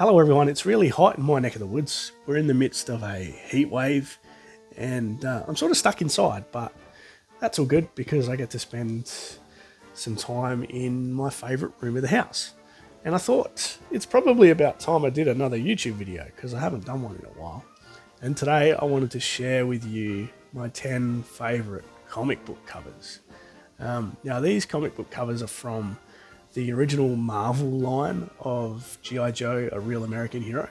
Hello everyone, it's really hot in my neck of the woods. We're in the midst of a heat wave and I'm sort of stuck inside, but that's all good because I get to spend some time in my favourite room of the house. And I thought it's probably about time I did another YouTube video because I haven't done one in a while. And today I wanted to share with you my 10 favourite comic book covers. Now these comic book covers are from the original Marvel line of G.I. Joe, A Real American Hero.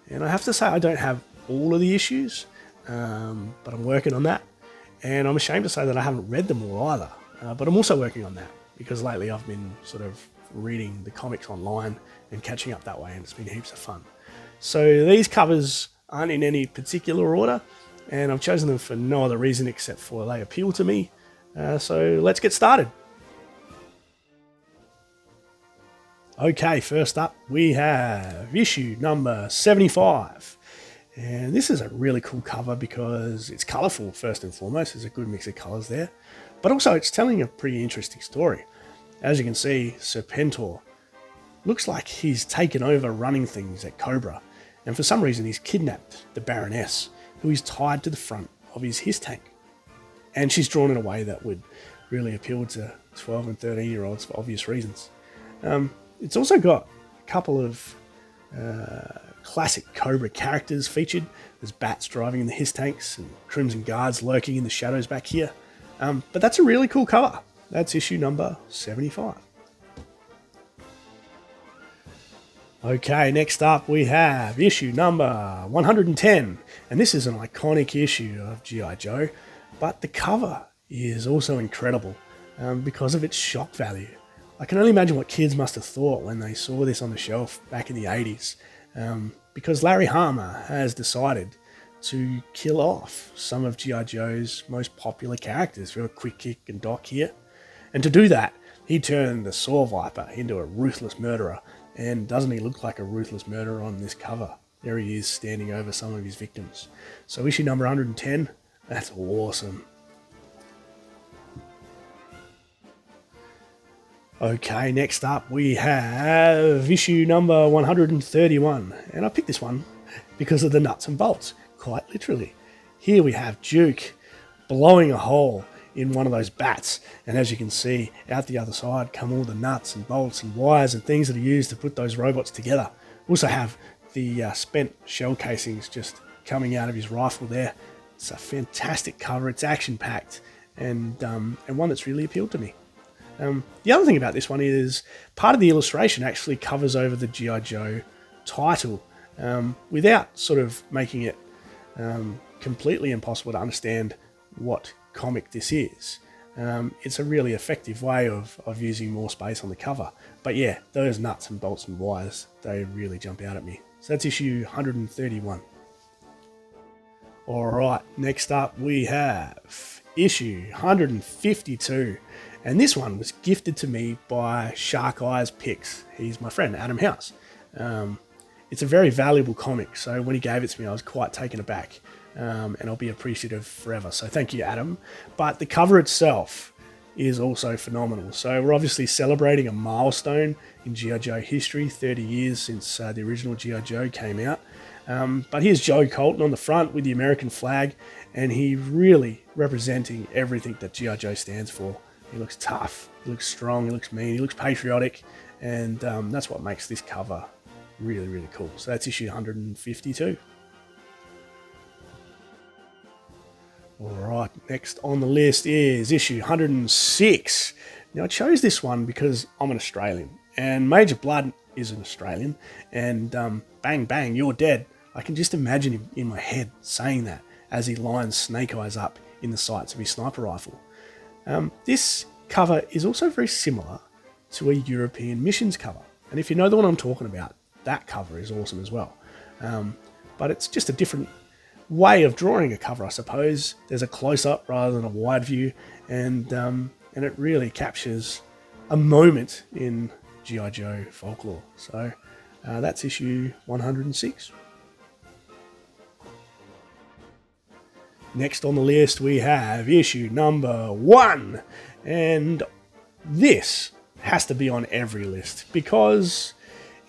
And I have to say I don't have all of the issues, but I'm working on that. And I'm ashamed to say that I haven't read them all either, but I'm also working on that because lately I've been sort of reading the comics online and catching up that way, and it's been heaps of fun. So these covers aren't in any particular order, and I've chosen them for no other reason except for they appeal to me. So let's get started. Okay, first up we have issue number 75. And this is a really cool cover because it's colourful first and foremost. There's a good mix of colours there. But also it's telling a pretty interesting story. As you can see, Serpentor looks like he's taken over running things at Cobra. And for some reason he's kidnapped the Baroness, who is tied to the front of his tank. And she's drawn in a way that would really appeal to 12 and 13-year-olds for obvious reasons. It's also got a couple of classic Cobra characters featured. There's bats driving in the Hiss tanks and Crimson Guards lurking in the shadows back here. But that's a really cool cover. That's issue number 75. Okay, next up we have issue number 110. And this is an iconic issue of G.I. Joe. But the cover is also incredible because of its shock value. I can only imagine what kids must have thought when they saw this on the shelf back in the 80s, because Larry Hama has decided to kill off some of G.I. Joe's most popular characters. We have Quick Kick and Doc here. And to do that, he turned the Saw Viper into a ruthless murderer. And doesn't he look like a ruthless murderer on this cover? There he is standing over some of his victims. So issue number 110, that's awesome. Okay, next up we have issue number 131, and I picked this one because of the nuts and bolts, quite literally. Here we have Duke blowing a hole in one of those bats, and as you can see, out the other side come all the nuts and bolts and wires and things that are used to put those robots together. We also have the spent shell casings just coming out of his rifle there. It's a fantastic cover, it's action-packed, and one that's really appealed to me. The other thing about this one is part of the illustration actually covers over the G.I. Joe title without sort of making it completely impossible to understand what comic this is. It's a really effective way of using more space on the cover. But yeah, those nuts and bolts and wires, they really jump out at me. So that's issue 131. Alright, next up we have issue 152. And this one was gifted to me by Shark Eyes Picks. He's my friend, Adam House. It's a very valuable comic, so when he gave it to me, I was quite taken aback. And I'll be appreciative forever. So thank you, Adam. But the cover itself is also phenomenal. So we're obviously celebrating a milestone in G.I. Joe history, 30 years since the original G.I. Joe came out. But here's Joe Colton on the front with the American flag, and he really representing everything that G.I. Joe stands for. He looks tough, he looks strong, he looks mean, he looks patriotic, and that's what makes this cover really, really cool. So that's issue 152. Alright, next on the list is issue 106. Now I chose this one because I'm an Australian, and Major Blood is an Australian, and bang bang, you're dead. I can just imagine him in my head saying that as he lines Snake Eyes up in the sights of his sniper rifle. This cover is also very similar to a European missions cover. And if you know the one I'm talking about, that cover is awesome as well. But it's just a different way of drawing a cover, I suppose. There's a close-up rather than a wide view, and it really captures a moment in G.I. Joe folklore. So that's issue 106. Next on the list we have issue number 1, and this has to be on every list because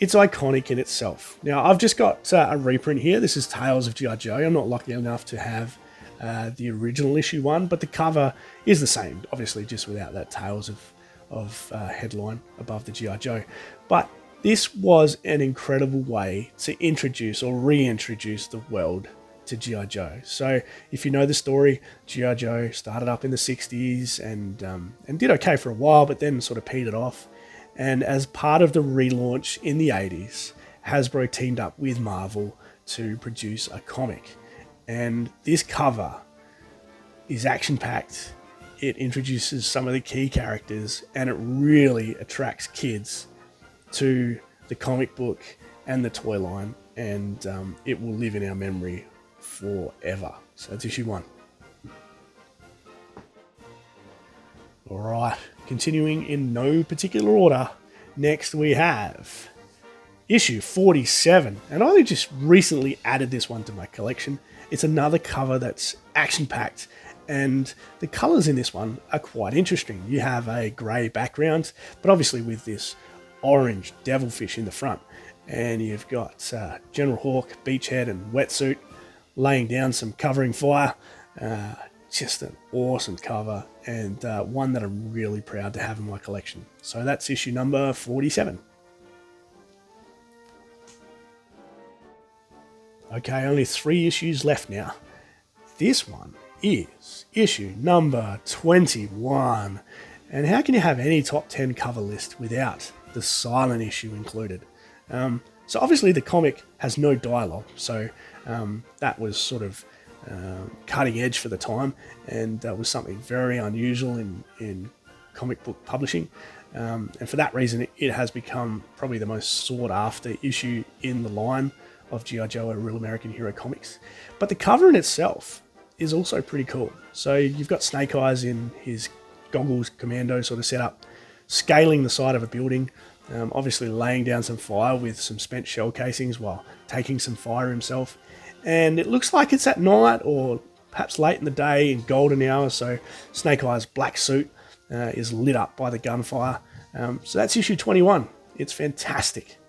it's iconic in itself. Now, I've just got a reprint here. This is Tales of G.I. Joe. I'm not lucky enough to have the original issue one, but the cover is the same, obviously just without that Tales of headline above the G.I. Joe. But this was an incredible way to introduce or reintroduce the world to G.I. Joe. So if you know the story, G.I. Joe started up in the 60s and did okay for a while, but then sort of petered off. And as part of the relaunch in the 80s, Hasbro teamed up with Marvel to produce a comic. And this cover is action-packed. It introduces some of the key characters, and it really attracts kids to the comic book and the toy line, and it will live in our memory forever. So that's issue 1. All right, continuing in no particular order, next we have issue 47, and I only just recently added this one to my collection. It's another cover that's action-packed, and the colours in this one are quite interesting. You have a grey background, but obviously with this orange devilfish in the front, and you've got General Hawk, Beachhead, and Wetsuit laying down some covering fire. Just an awesome cover, and one that I'm really proud to have in my collection. So that's issue number 47. Okay, only 3 issues left now. This one is issue number 21. And how can you have any top 10 cover list without the silent issue included? So obviously the comic has no dialogue, so that was sort of cutting edge for the time, and that was something very unusual in comic book publishing. And for that reason, it has become probably the most sought after issue in the line of G.I. Joe and Real American Hero comics. But the cover in itself is also pretty cool. So you've got Snake Eyes in his goggles commando sort of setup, scaling the side of a building, obviously laying down some fire with some spent shell casings while taking some fire himself. And it looks like it's at night or perhaps late in the day in golden hour, so Snake Eyes' black suit is lit up by the gunfire. So that's issue 21. It's fantastic.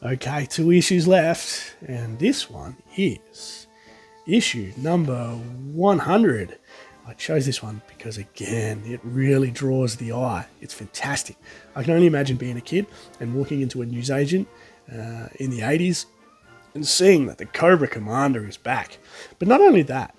Okay, 2 issues left, and this one is issue number 100. I chose this one because, again, it really draws the eye. It's fantastic. I can only imagine being a kid and walking into a newsagent in the 80s and seeing that the Cobra Commander is back. But not only that,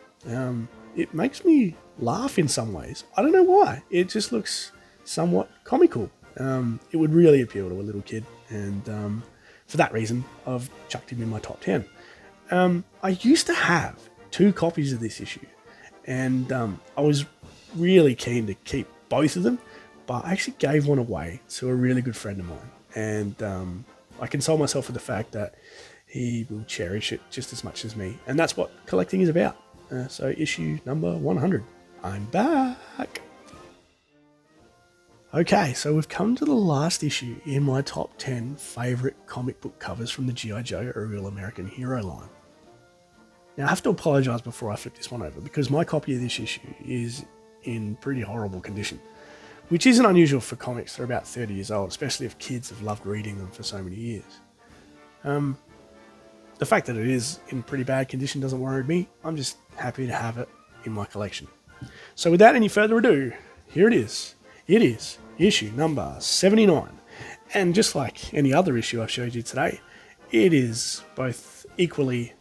it makes me laugh in some ways. I don't know why. It just looks somewhat comical. It would really appeal to a little kid, and for that reason, I've chucked him in my top 10. I used to have 2 copies of this issue, and I was really keen to keep both of them, but I actually gave one away to a really good friend of mine, and I console myself with the fact that he will cherish it just as much as me, and that's what collecting is about. So issue number 100. I'm back. Okay, so we've come to the last issue in my top 10 favourite comic book covers from the G.I. Joe, A Real American Hero line. Now, I have to apologise before I flip this one over, because my copy of this issue is in pretty horrible condition, which isn't unusual for comics that are about 30 years old, especially if kids have loved reading them for so many years. The fact that it is in pretty bad condition doesn't worry me. I'm just happy to have it in my collection. So without any further ado, here it is. It is issue number 79. And just like any other issue I've showed you today, it is both equally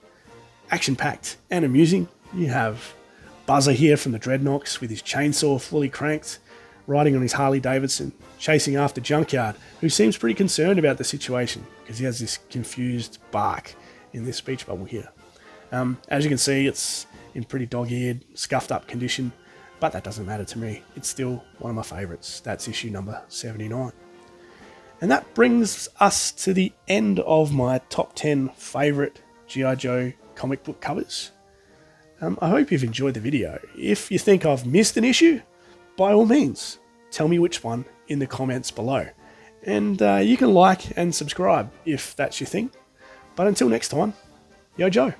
action-packed and amusing. You have Buzzer here from the Dreadnoks with his chainsaw fully cranked, riding on his Harley Davidson, chasing after Junkyard, who seems pretty concerned about the situation because he has this confused bark in this speech bubble here. As you can see, it's in pretty dog-eared, scuffed-up condition, but that doesn't matter to me. It's still one of my favourites. That's issue number 79. And that brings us to the end of my top 10 favourite G.I. Joe comic book covers. I hope you've enjoyed the video. If you think I've missed an issue, by all means, tell me which one in the comments below. And you can like and subscribe if that's your thing. But until next time, yo Joe.